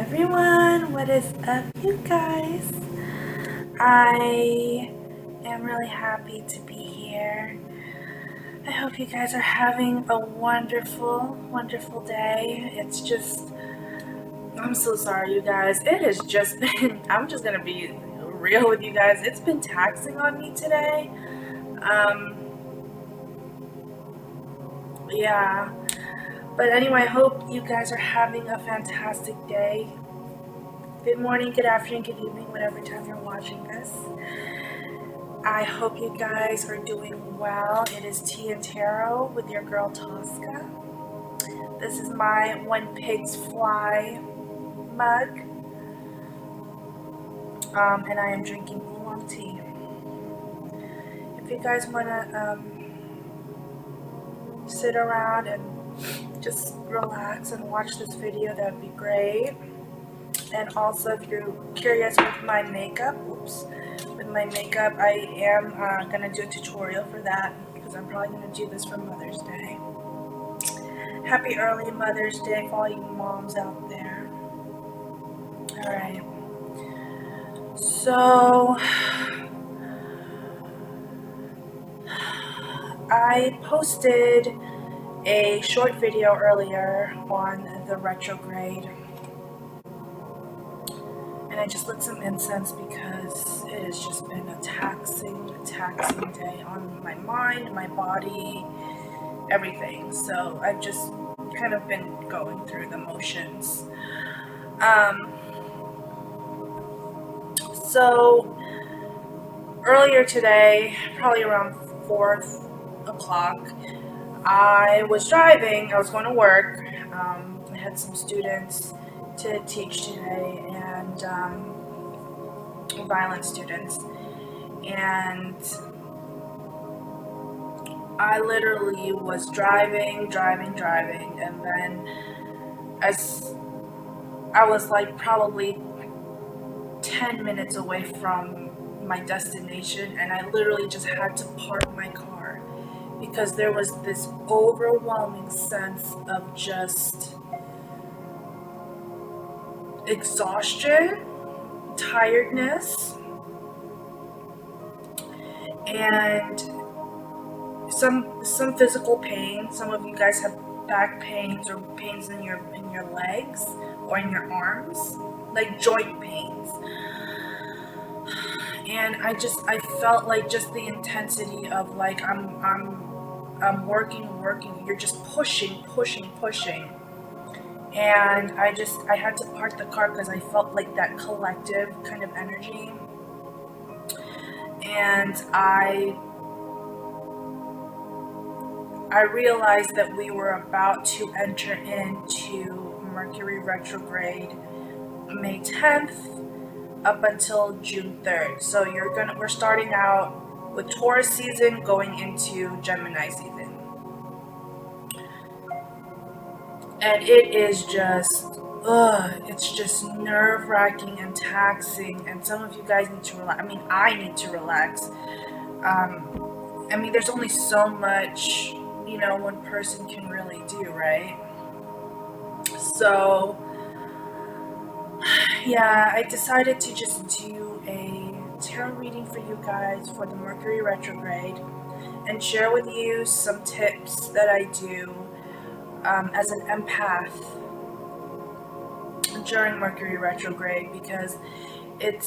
everyone, what is up, you guys? I am really happy to be here. I hope you guys are having a wonderful, wonderful day. I'm so sorry, you guys. It has just been, I'm just gonna be real with you guys. It's been taxing on me today. Yeah. But anyway, I hope you guys are having a fantastic day. Good morning, good afternoon, good evening, whatever time you're watching this. I hope you guys are doing well. It is Tea and Tarot with your girl Tosca. This is my When Pigs Fly mug. And I am drinking oolong tea. If you guys want to sit around and just relax and watch this video, that would be great. And also, if you're curious with my makeup, I am gonna do a tutorial for that because I'm probably gonna do this for Mother's Day. Happy early Mother's Day for all you moms out there. Alright. So, I posted a short video earlier on the retrograde. And I just lit some incense because it has just been a taxing day on my mind, my body, everything. So I've just kind of been going through the motions. So earlier today, probably around 4 o'clock, I was driving. I was going to work. I had some students to teach today, and violent students, and I literally was driving, and then as I was like probably 10 minutes away from my destination, and I literally just had to park my car because there was this overwhelming sense of just exhaustion, tiredness, and some physical pain. Some of you guys have back pains or pains in your legs or in your arms, like joint pains. And I felt like just the intensity of like I'm working. You're just pushing. And I had to park the car because I felt like that collective kind of energy. And I realized that we were about to enter into Mercury retrograde May 10th up until June 3rd. So we're starting out with Taurus season going into Gemini season. And it is just, it's just nerve-wracking and taxing, and some of you guys need to relax. I mean, I need to relax. I mean, there's only so much, one person can really do, right? So, yeah, I decided to just do a tarot reading for you guys for the Mercury retrograde and share with you some tips that I do as an empath during Mercury retrograde, because it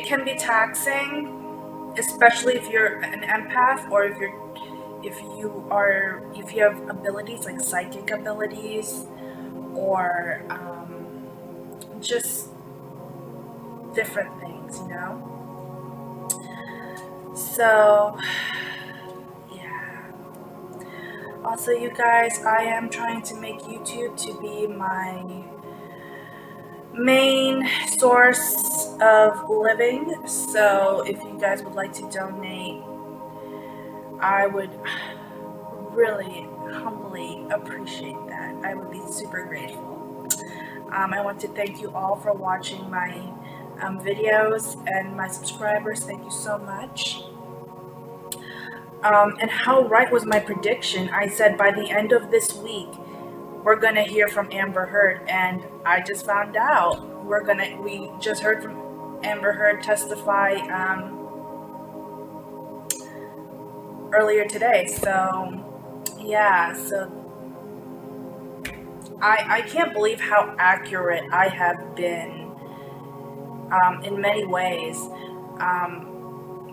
can be taxing, especially if you're an empath or if you have abilities like psychic abilities or just different things, So also, you guys, I am trying to make YouTube to be my main source of living. So if you guys would like to donate, I would really humbly appreciate that. I would be super grateful. I want to thank you all for watching my videos, and my subscribers. Thank you so much. And how right was my prediction? I said by the end of this week, we're gonna hear from Amber Heard, and I just found out we just heard from Amber Heard testify earlier today. So yeah, so I can't believe how accurate I have been in many ways.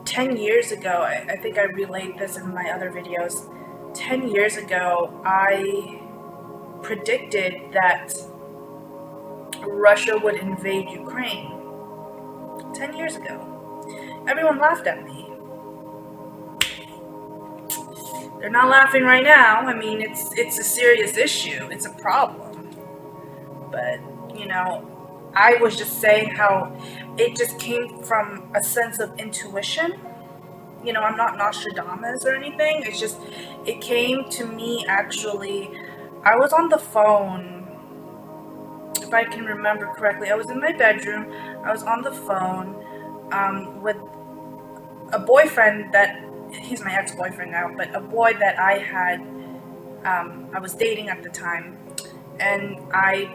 10 years ago, I think I relayed this in my other videos. 10 years ago, I predicted that Russia would invade Ukraine. 10 years ago. Everyone laughed at me. They're not laughing right now. I mean, it's a serious issue. It's a problem. But, you know, I was just saying how it just came from a sense of intuition. You know, I'm not Nostradamus or anything. It's just, it came to me actually. I was on the phone, if I can remember correctly. I was in my bedroom. I was on the phone with a boyfriend that, he's my ex-boyfriend now, but a boy that I had, I was dating at the time. And I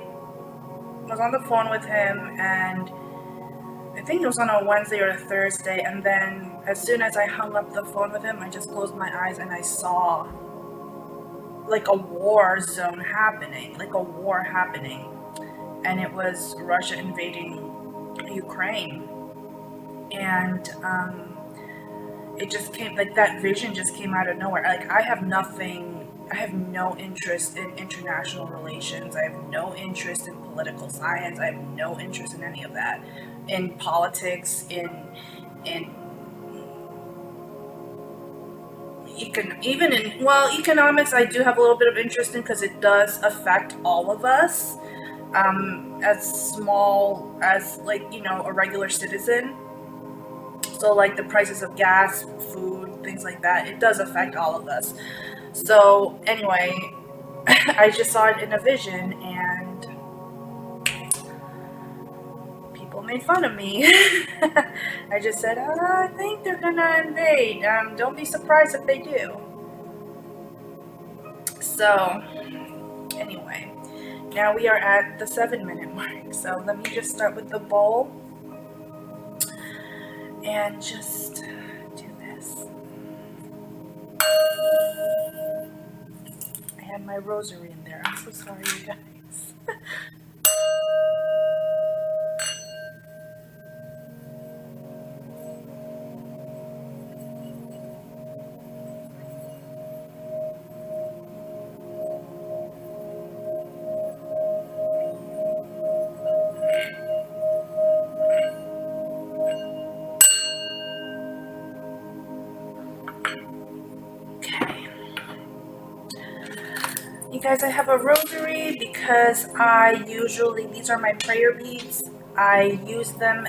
was on the phone with him, and I think it was on a Wednesday or a Thursday, and then as soon as I hung up the phone with him, I just closed my eyes and I saw like a war zone happening, like a war happening, and it was Russia invading Ukraine. And it just came, like, that vision just came out of nowhere. Like, I have no interest in international relations. I have no interest in political science. I have no interest in any of that. In politics, even in, well, economics I do have a little bit of interest in, because it does affect all of us, as small as, like, you know, a regular citizen. So like the prices of gas, food, things like that, it does affect all of us. So anyway, I just saw it in a vision, and people made fun of me. I just said, I think they're gonna invade. Don't be surprised if they do. So anyway, now we are at the 7-minute mark. So let me just start with the bowl and just do this. I had my rosary in there. I'm so sorry, you guys. You guys, I have a rosary because I usually, these are my prayer beads. I use them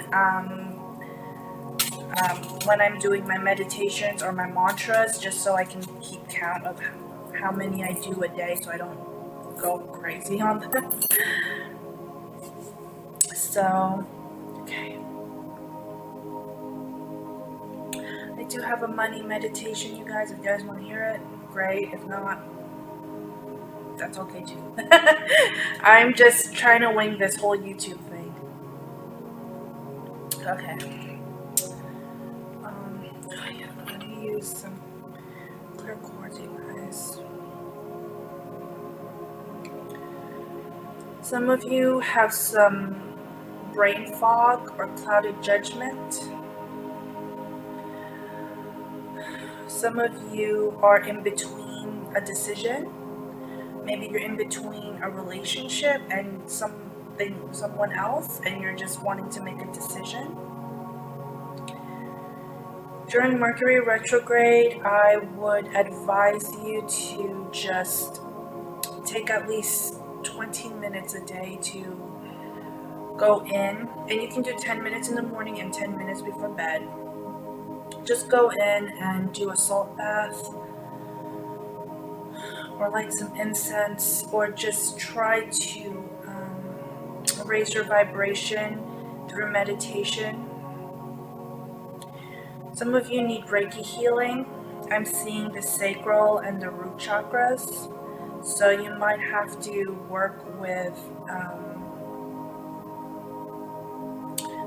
when I'm doing my meditations or my mantras, just so I can keep count of how many I do a day, so I don't go crazy on them. So, okay. I do have a money meditation, you guys. If you guys want to hear it, great. If not, that's okay too. I'm just trying to wing this whole YouTube thing. Okay. Let me use some clear quartz, you guys. Some of you have some brain fog or clouded judgment. Some of you are in between a decision. Maybe you're in between a relationship and someone else, and you're just wanting to make a decision. During Mercury retrograde, I would advise you to just take at least 20 minutes a day to go in, and you can do 10 minutes in the morning and 10 minutes before bed. Just go in and do a salt bath, or light some incense, or just try to raise your vibration through meditation. Some of you need Reiki healing. I'm seeing the sacral and the root chakras. So you might have to work with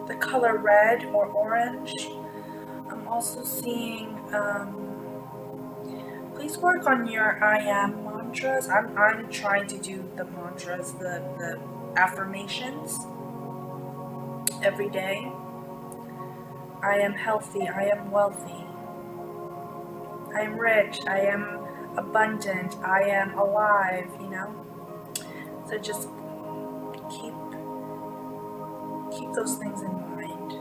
the color red or orange. I'm also seeing, please work on your I am mantras. I'm trying to do the mantras, the affirmations every day. I am healthy, I am wealthy, I am rich, I am abundant, I am alive, you know? So just keep those things in mind.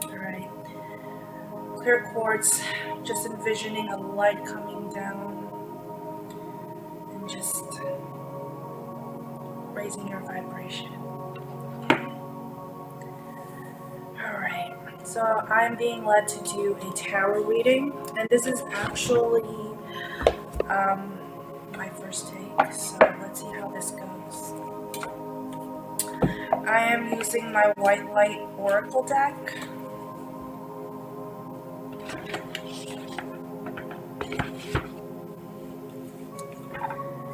Alright. Clear quartz, just envisioning a light coming down and just raising your vibration. Alright, so I'm being led to do a tarot reading, and this is actually my first take, so let's see how this goes. I am using my White Light Oracle deck.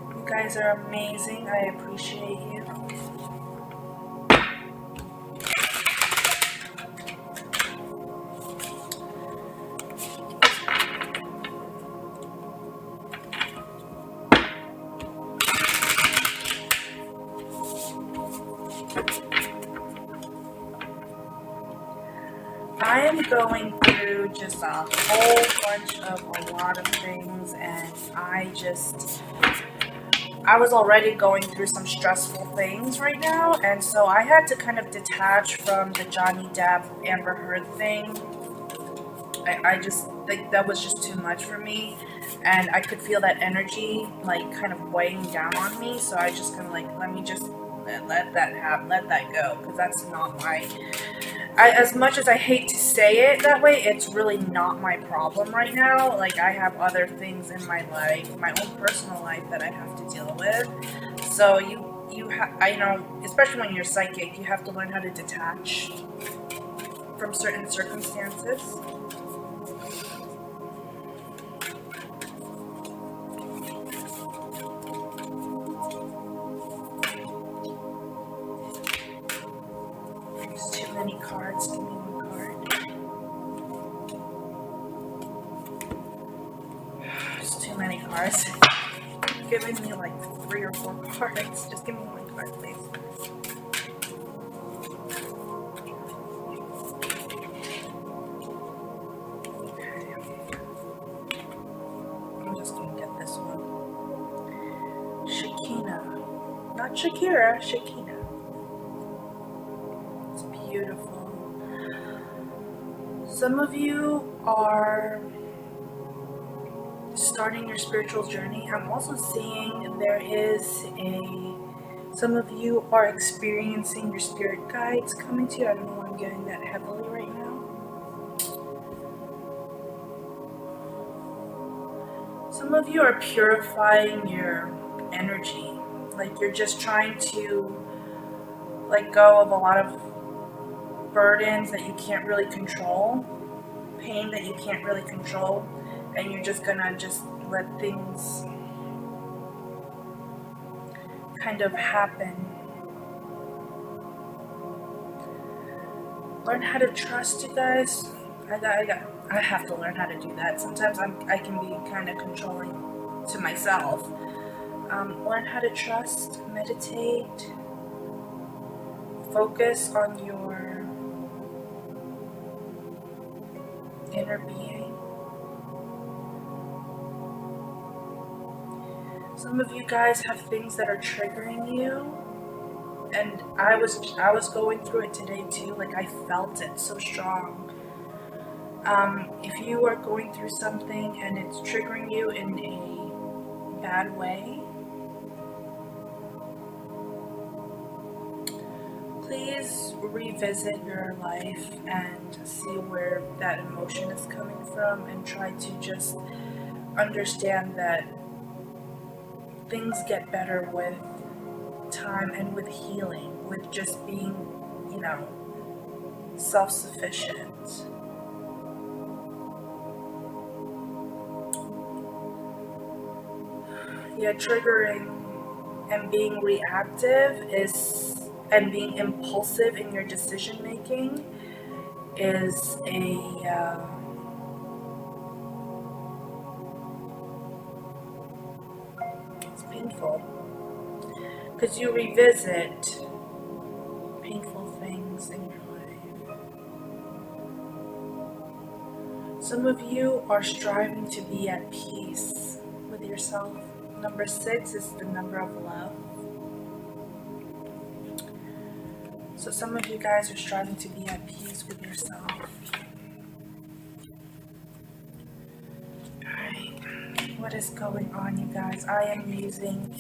You guys are amazing. I appreciate you. I am going through just a whole bunch of a lot of things, and I was already going through some stressful things right now, and so I had to kind of detach from the Johnny Depp Amber Heard thing. I just like that was just too much for me, and I could feel that energy like kind of weighing down on me, so I just kind of like, let me just let that happen, let that go, because that's not my, as much as I hate to say it that way, it's really not my problem right now. Like, I have other things in my life, my own personal life, that I have to deal with. So I know, especially when you're psychic, you have to learn how to detach from certain circumstances. There's too many cards. Give me one card. There's too many cards. You're giving me like 3 or 4 cards. Just give me one card, please. I'm just gonna get this one. Shakina. Not Shakira, Shakina. It's beautiful. Some of you are starting your spiritual journey. I'm also seeing there is some of you are experiencing your spirit guides coming to you. I don't know why I'm getting that heavily right now. Some of you are purifying your energy. Like, you're just trying to let go of a lot of burdens that you can't really control, pain that you can't really control, and you're just gonna just let things kind of happen. Learn how to trust, you guys. I have to learn how to do that. Sometimes I can be kind of controlling to myself. Learn how to trust, meditate, focus on your inner being. Some of you guys have things that are triggering you, and I was going through it today too. Like, I felt it so strong. If you are going through something and it's triggering you in a bad way, please revisit your life and see where that emotion is coming from, and try to just understand that things get better with time and with healing, with just being, self-sufficient. Yeah, triggering and being reactive and being impulsive in your decision making is it's painful because you revisit painful things in your life. Some of you are striving to be at peace with yourself. Number 6 is the number of love. So some of you guys are striving to be at peace with yourself. Alright, what is going on, you guys? I am using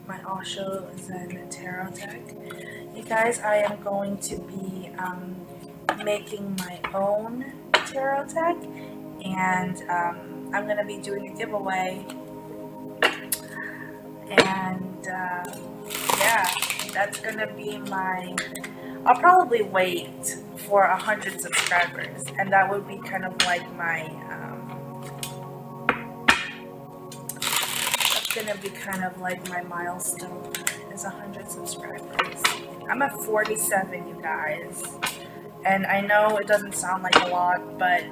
my Osho Zen Tarot deck. You guys, I am going to be making my own tarot deck, and I'm going to be doing a giveaway. And yeah, that's going to be I'll probably wait for 100 subscribers, and that would be kind of like my gonna be kind of like my milestone is 100 subscribers. I'm at 47, you guys, and I know it doesn't sound like a lot, but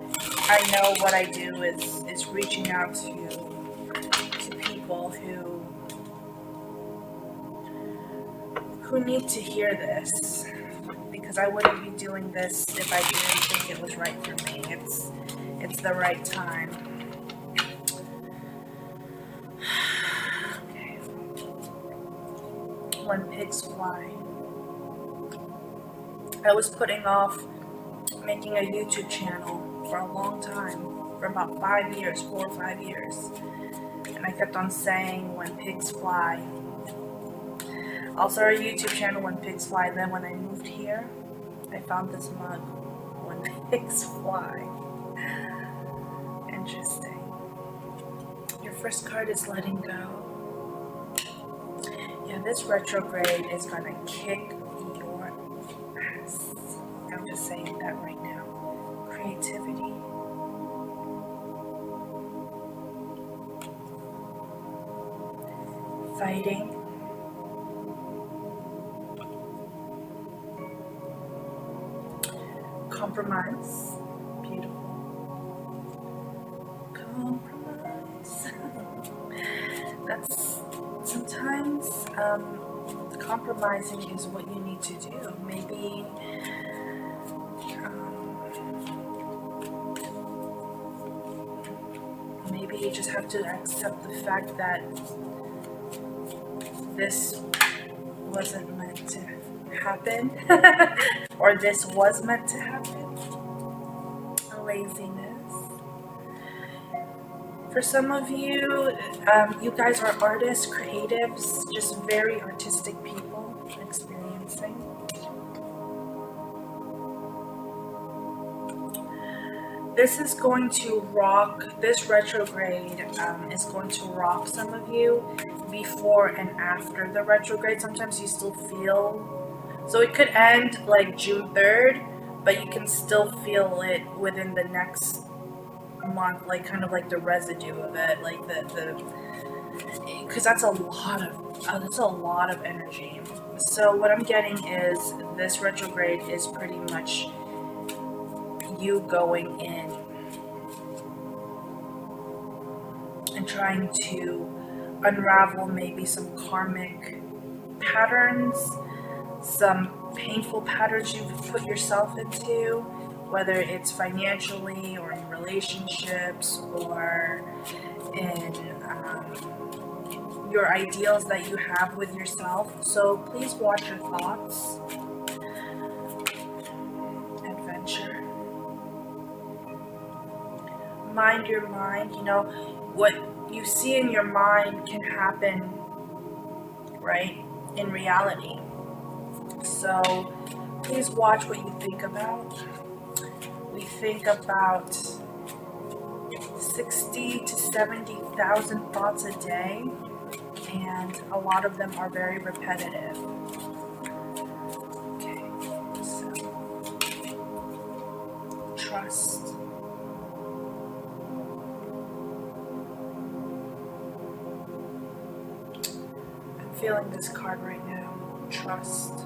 I know what I do is reaching out to people who need to hear this, because I wouldn't be doing this if I didn't think it was right for me. It's the right time. When pigs fly. I was putting off making a YouTube channel for a long time, for about 5 years, 4 or 5 years, and I kept on saying when pigs fly. I'll start a YouTube channel when pigs fly. Then when I moved here, I found this mug, when pigs fly. Interesting. Your first card is letting go. Yeah, this retrograde is gonna kick your ass. I'm just saying that right now. Creativity. Fighting. Compromise. Beautiful. Compromise. That's sometimes compromising is what you need to do. Maybe you just have to accept the fact that this wasn't meant to happen, or this was meant to happen. Laziness. For some of you, you guys are artists, creatives, just very artistic people experiencing. This is going to rock, this retrograde is going to rock some of you before and after the retrograde. Sometimes you still feel, so it could end like June 3rd, but you can still feel it within the next month, like kind of like the residue of it, like because that's a lot of energy. So what I'm getting is this retrograde is pretty much you going in and trying to unravel maybe some karmic patterns, some painful patterns you've put yourself into, whether it's financially or in relationships or in your ideals that you have with yourself. So please watch your thoughts. Adventure. Mind your mind. You know, what you see in your mind can happen, right, in reality. So please watch what you think about. We think about 60 to 70,000 thoughts a day, and a lot of them are very repetitive. Okay, so trust. feeling this card right now. Trust.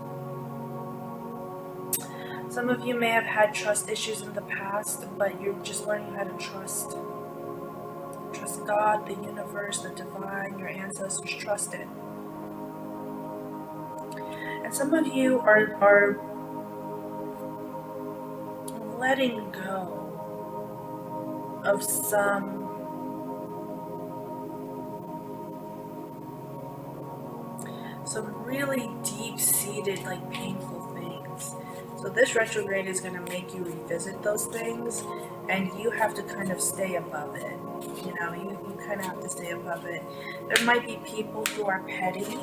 Some of you may have had trust issues in the past, but you're just learning how to trust. Trust God, the universe, the divine, your ancestors. Trust it. And some of you are letting go of some really deep-seated, like, painful things. So this retrograde is going to make you revisit those things, and you have to kind of stay above it. You know, you kind of have to stay above it. There might be people who are petty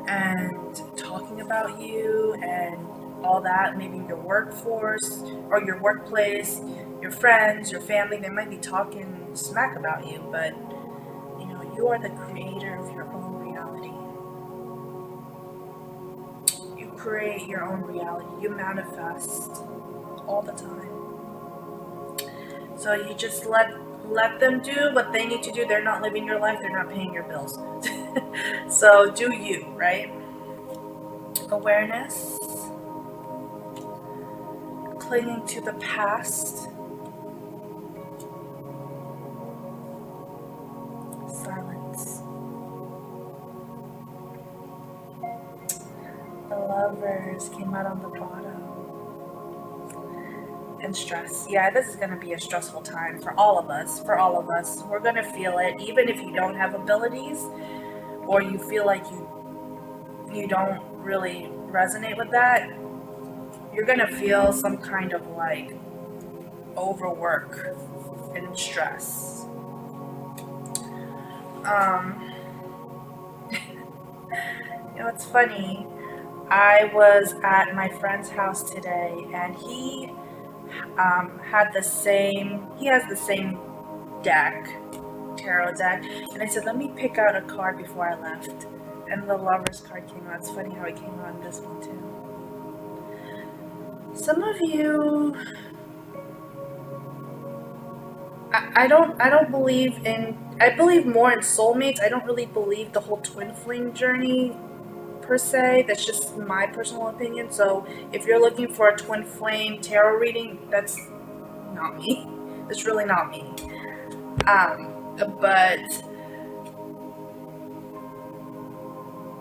and talking about you and all that. Maybe your workforce or your workplace, your friends, your family, they might be talking smack about you, but you know, you are the creator of your own reality. You create your own reality. You manifest all the time. So you just let them do what they need to do. They're not living your life. They're not paying your bills. So do you, right? Awareness. Clinging to the past. Silence. The Lovers came out on the bottom. And stress. Yeah, this is going to be a stressful time for all of us. For all of us. We're going to feel it, even if you don't have abilities, or you feel like you don't really resonate with that. You're going to feel some kind of, like, overwork and stress. You know, it's funny. I was at my friend's house today, and he has the same deck, tarot deck, and I said, let me pick out a card before I left, and the Lovers card came out. It's funny how it came out in this one too. Some of you, I don't believe in, I believe more in soulmates. I don't really believe the whole twin flame journey per se. That's just my personal opinion. So if you're looking for a twin flame tarot reading, that's not me. It's really not me. But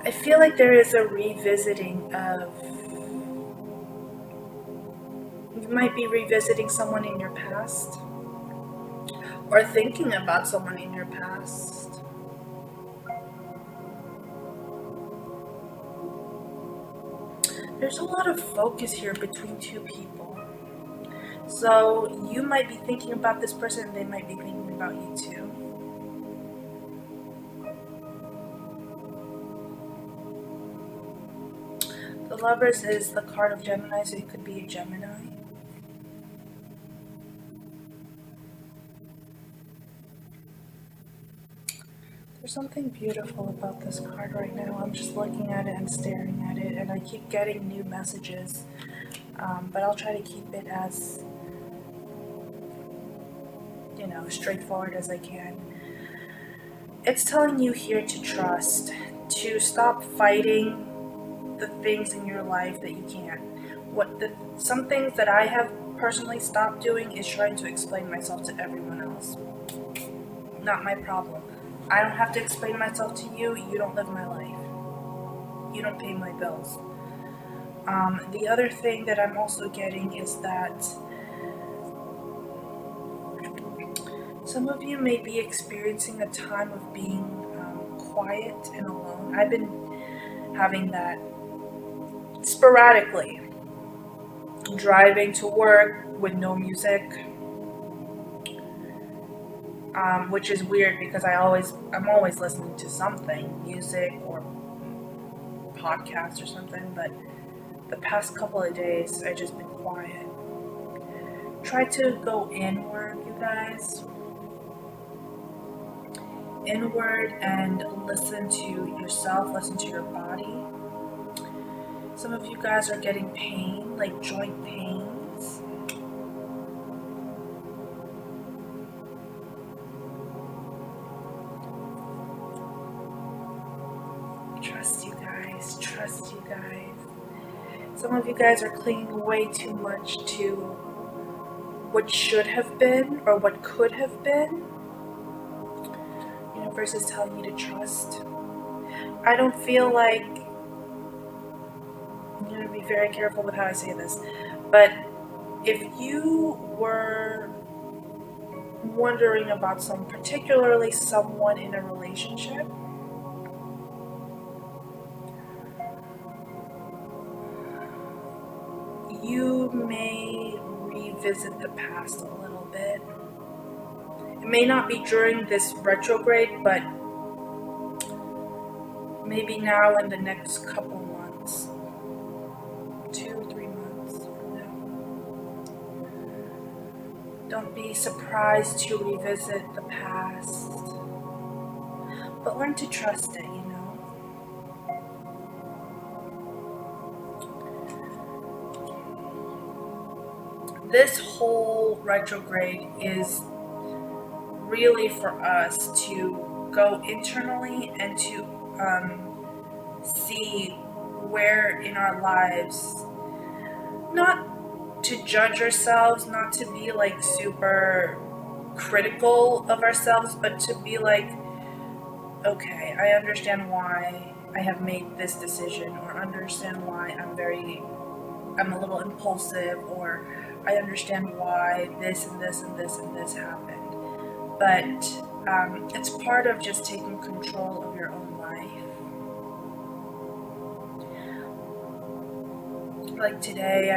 I feel like there is a revisiting of, you might be revisiting someone in your past, or thinking about someone in your past. There's a lot of focus here between two people. So you might be thinking about this person, and they might be thinking about you too. The Lovers is the card of Gemini, so it could be a Gemini. There's something beautiful about this card right now. I'm just looking at it and staring at it, and I keep getting new messages. But I'll try to keep it as, you know, straightforward as I can. It's telling you here to trust, to stop fighting the things in your life that you can't. Some things that I have personally stopped doing is trying to explain myself to everyone else. Not my problem. I don't have to explain myself to you. You don't live my life. You don't pay my bills. The other thing that I'm also getting is that some of you may be experiencing a time of being quiet and alone. I've been having that sporadically. Driving to work with no music, which is weird because I'm always listening to something, music or podcast or something, but the past couple of days I've just been quiet. Try to go inward, you guys. Inward and listen to yourself, listen to your body. Some of you guys are getting pain, like joint pains. Trust you guys. Trust you guys. Some of you guys are clinging way too much to what should have been or what could have been. The universe is telling you to trust. I don't feel like, I'm going to be very careful with how I say this, but if you were wondering about particularly someone in a relationship, you may revisit the past a little bit. It may not be during this retrograde, but maybe now in the next couple months, 2-3 months from now. Don't be surprised to revisit the past, but learn to trust it, you know. This whole retrograde is really for us to go internally and to see where in our lives, not to judge ourselves, not to be like super critical of ourselves, but to be like, okay, I understand why I have made this decision, or understand why I'm a little impulsive, or I understand why this and this and this and this happened. But it's part of just taking control of your own life. Like today,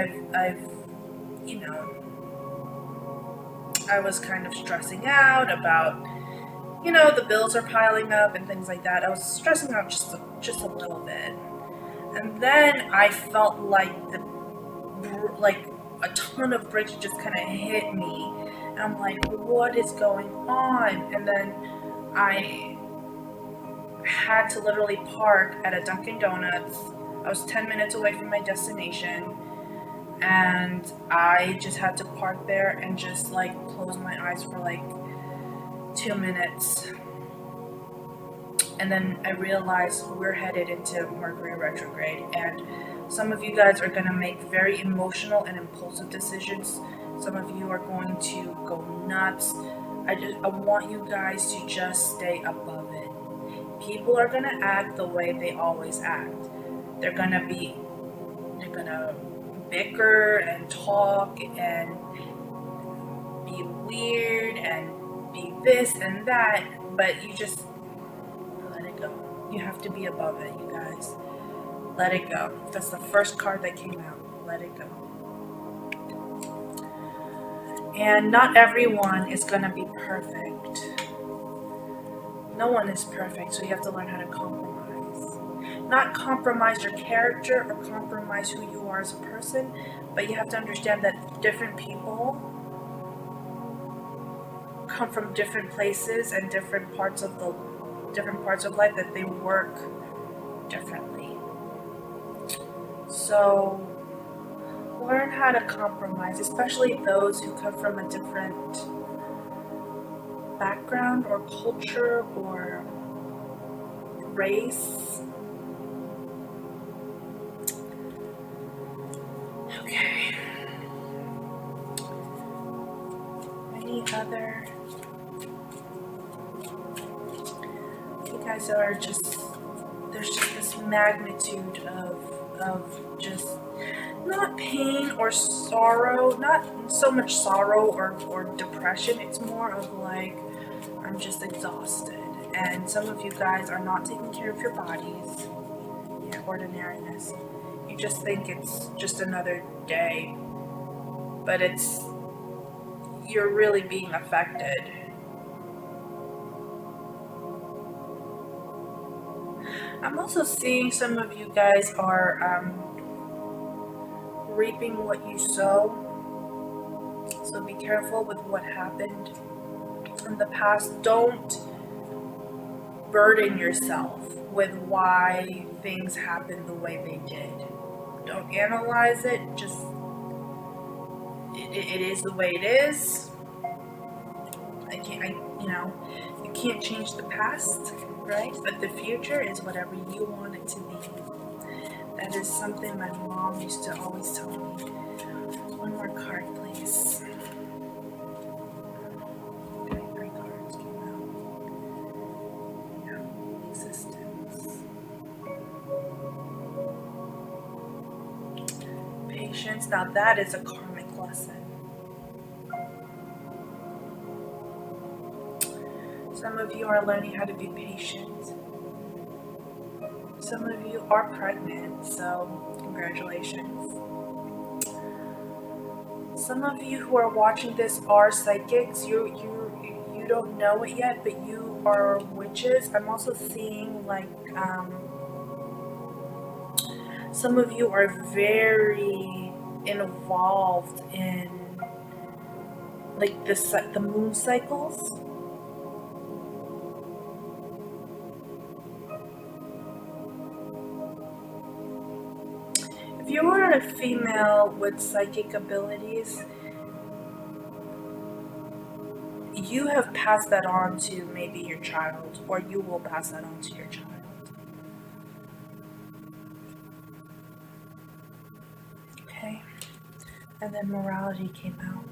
I was kind of stressing out about, the bills are piling up and things like that. I was stressing out just a little bit. And then I felt like a ton of bricks just kind of hit me. And I'm like, what is going on? And then I had to literally park at a Dunkin' Donuts. I was 10 minutes away from my destination. And I just had to park there and just close my eyes for 2 minutes. And then I realized we're headed into Mercury retrograde, and some of you guys are going to make very emotional and impulsive decisions. Some of you are going to go nuts. I want you guys to just stay above it. People are going to act the way they always act. They're going to bicker and talk and be weird and be this and that, but you just let it go. You have to be above it, you guys. Let it go. That's the first card that came out. Let it go. And not everyone is going to be perfect. No one is perfect, so you have to learn how to compromise. Not compromise your character or compromise who you are as a person, but you have to understand that different people come from different places and different parts of life, that they work differently. So learn how to compromise, especially those who come from a different background or culture or race. Okay. Any other? You guys are there's just this magnitude of just not pain or sorrow, not so much sorrow or depression. It's more of I'm just exhausted. And some of you guys are not taking care of your bodies. Yeah, ordinariness. You just think it's just another day, but you're really being affected. I'm also seeing some of you guys are reaping what you sow. So be careful with what happened in the past. Don't burden yourself with why things happened the way they did. Don't analyze it. Just it is the way it is. You can't change the past, right? But the future is whatever you want it to be. That is something my mom used to always tell me. One more card, please. Okay, 3 cards came out. Yeah, existence. Patience. Now that is a karmic lesson. Some of you are learning how to be patient. Some of you are pregnant, so congratulations. Some of you who are watching this are psychics. You don't know it yet, but you are witches. I'm also seeing like some of you are very involved in like the moon cycles. If you are a female with psychic abilities, you have passed that on to maybe your child, or you will pass that on to your child. Okay? And then morality came out.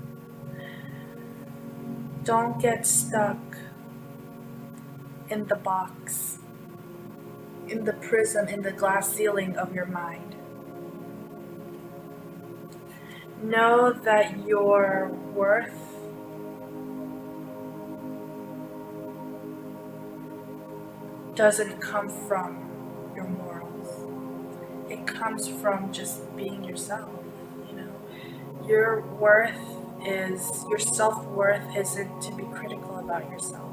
Don't get stuck in the box, in the prism, in the glass ceiling of your mind. Know that your worth doesn't come from your morals. It comes from just being yourself, you know. Your self-worth isn't to be critical about yourself.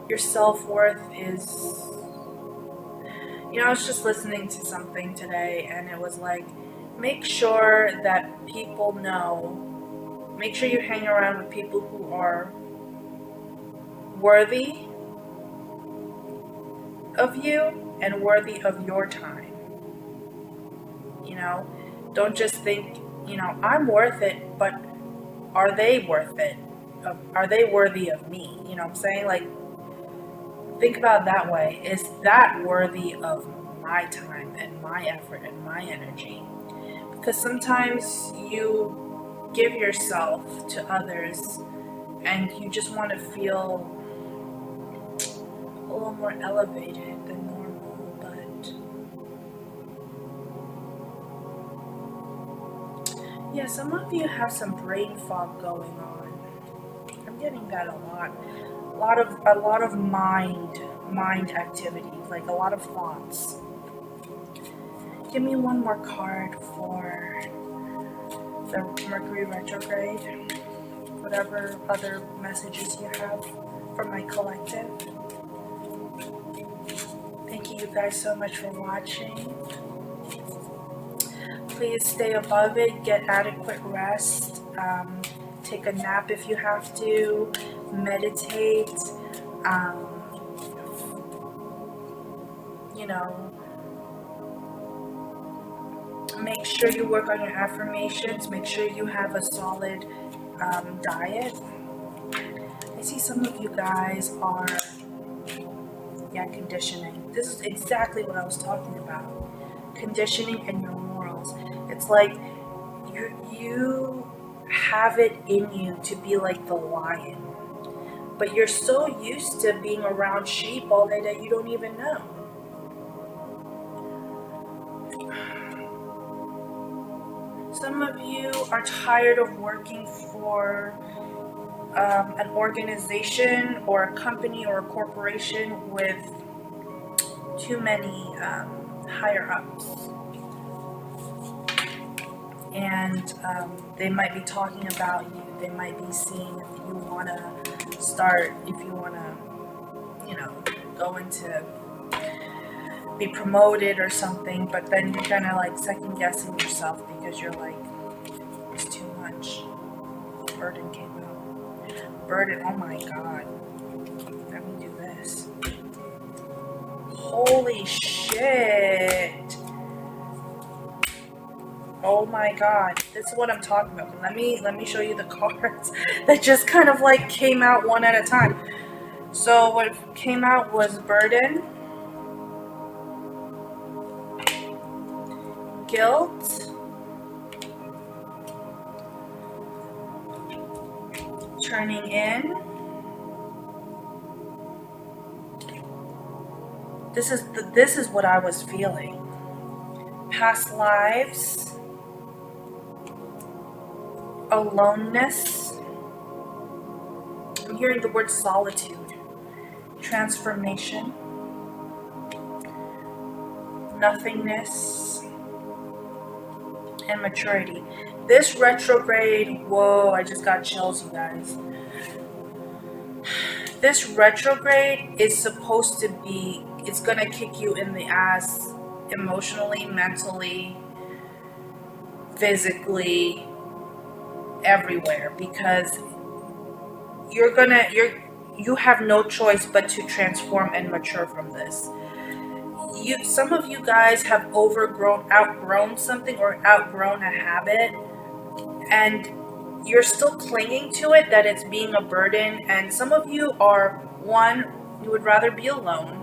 Your self-worth is, you know, I was just listening to something today and it was like, make sure that people know, make sure you hang around with people who are worthy of you and worthy of your time. You know, don't just think, you know, I'm worth it, but are they worth it? Are they worthy of me? You know what I'm saying? Like, think about it that way. Is that worthy of my time and my effort and my energy? Because sometimes you give yourself to others and you just want to feel a little more elevated than normal, but yeah, some of you have some brain fog going on. I'm getting that a lot. A lot of mind activity, like a lot of thoughts. Give me one more card for the Mercury retrograde. Whatever other messages you have for my collective. Thank you guys so much for watching. Please stay above it, get adequate rest, take a nap if you have to, meditate, you know, make sure you work on your affirmations, make sure you have a solid diet. I see some of you guys are, conditioning. This is exactly what I was talking about. Conditioning and your morals. It's like you have it in you to be like the lion, but you're so used to being around sheep all day that you don't even know. Some of you are tired of working for an organization or a company or a corporation with too many higher ups. And they might be talking about you. They might be seeing if you want to start, if you want to, you know, go into, be promoted or something, but then you're kind of like second guessing yourself because you're like, it's too much. Burden came out. Burden, oh my god. Let me do this. Holy shit. Oh my god, this is what I'm talking about. Let me show you the cards that just kind of like came out one at a time. So what came out was burden, guilt, turning in. This is what I was feeling. Past lives, aloneness. I'm hearing the word solitude, transformation, nothingness, and maturity. This retrograde, whoa, I just got chills, you guys. This retrograde is supposed to be, it's gonna kick you in the ass emotionally, mentally, physically, everywhere, because you have no choice but to transform and mature from this. Some of you guys have outgrown something or outgrown a habit, and you're still clinging to it, that it's being a burden. And some of you are, one, you would rather be alone,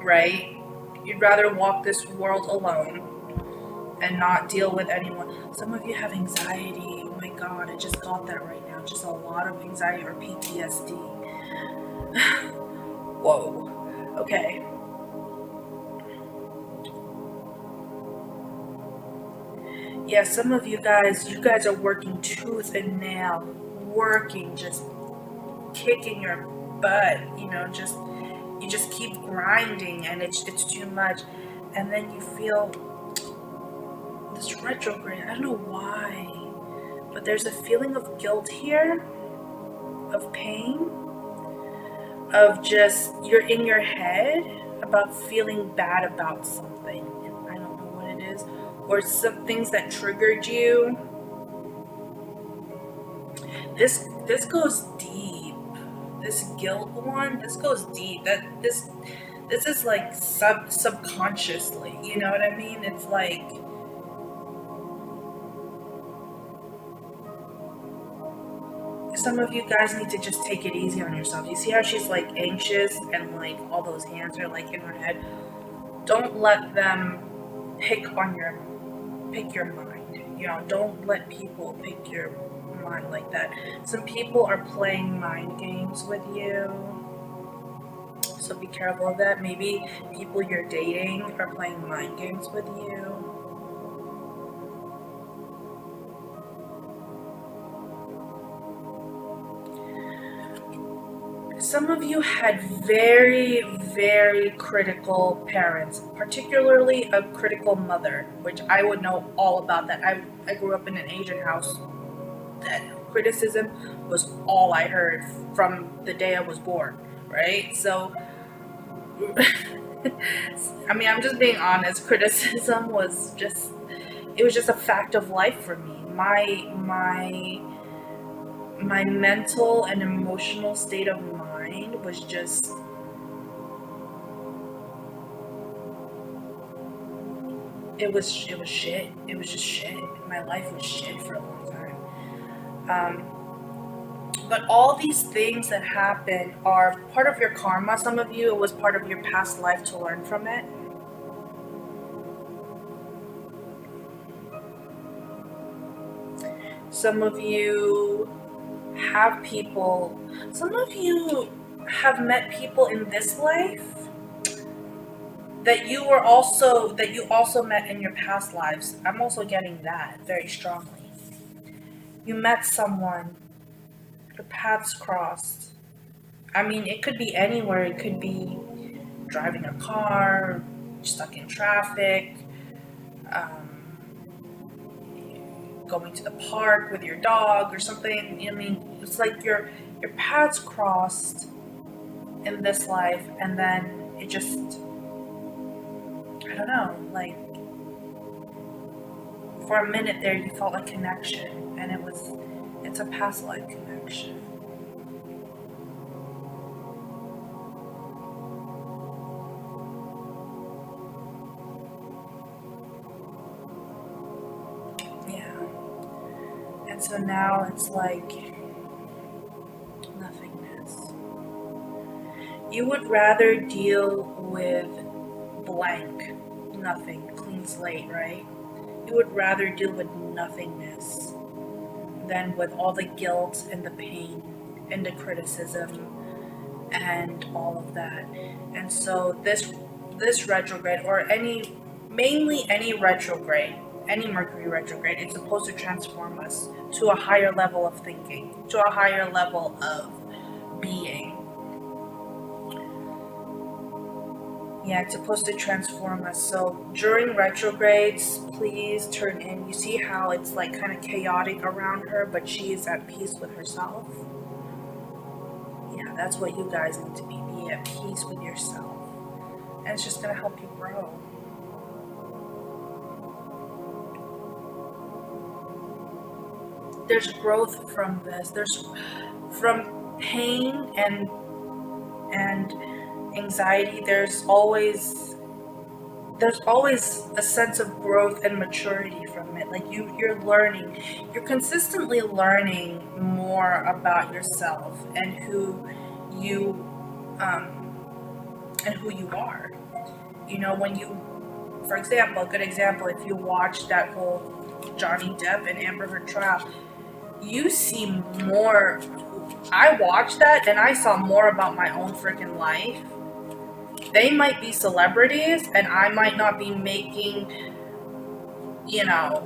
right? You'd rather walk this world alone and not deal with anyone. Some of you have anxiety. Oh my god, I just got that right now. Just a lot of anxiety or PTSD. Whoa. Okay. Yeah, some of you guys are working tooth and nail, just kicking your butt, you just keep grinding, and it's too much. And then you feel this retrograde. I don't know why, but there's a feeling of guilt here, of pain, of just, you're in your head about feeling bad about something. I don't know what it is, or some things that triggered you. This goes deep. This guilt one, this goes deep. This is like subconsciously, you know what I mean? It's like, some of you guys need to just take it easy on yourself. You see how she's like anxious and like all those hands are like in her head? Don't let them pick your mind. Don't let people pick your mind like that. Some people are playing mind games with you, so be careful of that. Maybe people you're dating are playing mind games with you. Some of you had very, very critical parents, particularly a critical mother, which I would know all about that. I grew up in an Asian house that criticism was all I heard from the day I was born, right? So, I mean, I'm just being honest. Criticism was just, it was just a fact of life for me. My mental and emotional state of mind was just, it was shit. It was just shit. My life was shit for a long time. But all these things that happen are part of your karma. Some of you, it was part of your past life to learn from it. Some of you have people, some of you have met people in this life that you also met in your past lives. I'm also getting that very strongly. You met someone, your paths crossed. I mean, it could be anywhere. It could be driving a car, stuck in traffic, going to the park with your dog or something. I mean, it's like your paths crossed in this life, and then it just, I don't know, like, for a minute there you felt a connection, and it's a past life connection. so now it's like nothingness. You would rather deal with blank, nothing, clean slate, right? You would rather deal with nothingness than with all the guilt and the pain and the criticism and all of that. And so this retrograde, or mainly any retrograde, any Mercury retrograde, it's supposed to transform us to a higher level of thinking, to a higher level of being. Yeah, it's supposed to transform us. So during retrogrades, please turn in. You see how it's like kind of chaotic around her, but she is at peace with herself. Yeah, that's what you guys need to be at peace with yourself. And it's just going to help you grow. There's growth from this. There's from pain and anxiety. There's always a sense of growth and maturity from it. Like you're learning, you're consistently learning more about yourself and who you are. You know, when you, for example, a good example, if you watch that whole Johnny Depp and Amber Heard trial, you see more. I watched that and I saw more about my own freaking life. They might be celebrities and I might not be making, you know,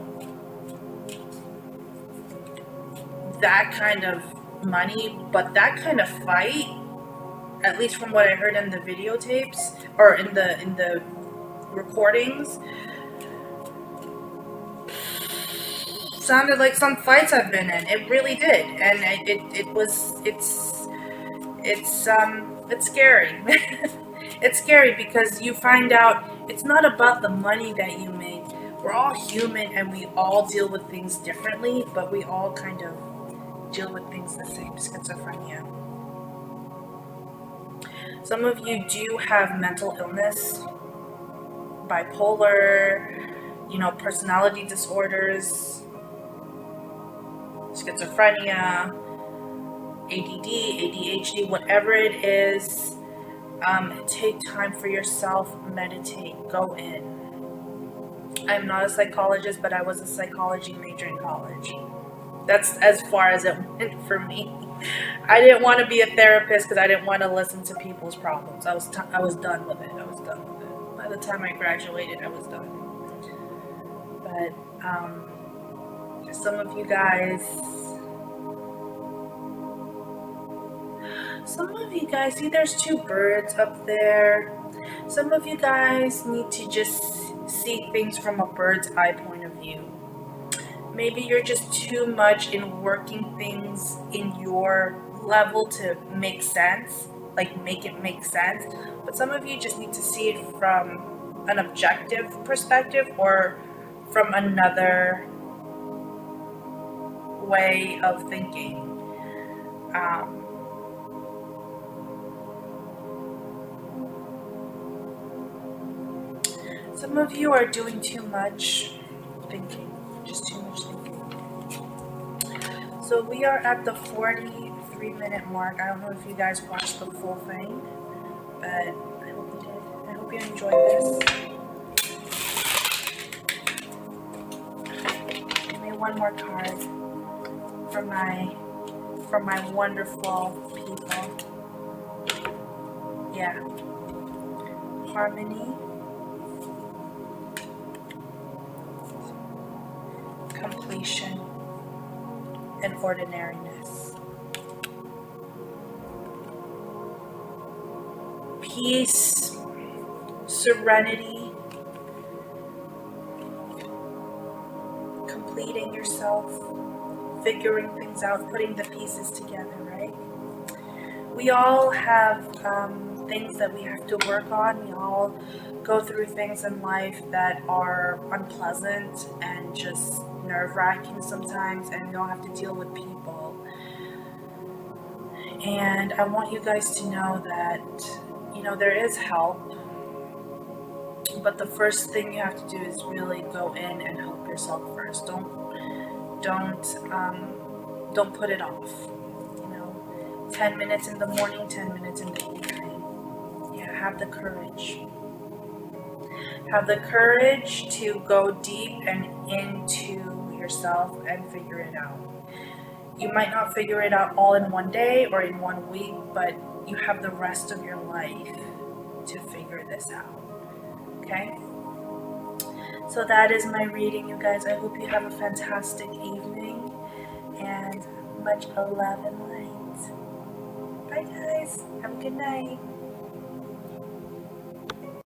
that kind of money, but that kind of fight, at least from what I heard in the videotapes or in the recordings, sounded like some fights I've been in. It really did, and it's scary. It's scary because you find out it's not about the money that you make. We're all human and we all deal with things differently, but we all kind of deal with things the same. Schizophrenia. Some of you do have mental illness, bipolar, personality disorders, schizophrenia, ADD, ADHD, whatever it is. Take time for yourself, meditate, go in. I'm not a psychologist, but I was a psychology major in college. That's as far as it went for me. I didn't want to be a therapist because I didn't want to listen to people's problems. I was done with it. By the time I graduated, I was done. But some of you guys, see there's two birds up there. Some of you guys need to just see things from a bird's eye point of view. Maybe you're just too much in working things in your level to make sense, like make it make sense. But some of you just need to see it from an objective perspective or from another way of thinking. Some of you are doing too much thinking, just too much thinking. So we are at the 43-minute mark. I don't know if you guys watched the full thing, but I hope you did. I hope you enjoyed this. Give me one more card from my wonderful people. Yeah. Harmony. Completion and ordinariness. Peace, serenity, completing yourself, figuring things out, putting the pieces together, right? We all have things that we have to work on. We all go through things in life that are unpleasant and just nerve-wracking sometimes, and we all have to deal with people. And I want you guys to know that, there is help, but the first thing you have to do is really go in and help yourself first. don't put it off. You know, 10 minutes in the morning, 10 minutes in the evening. Yeah, have the courage. Have the courage to go deep and into yourself and figure it out. You might not figure it out all in one day or in 1 week, but you have the rest of your life to figure this out. Okay? So that is my reading, you guys. I hope you have a fantastic evening and much love and light. Bye, guys. Have a good night.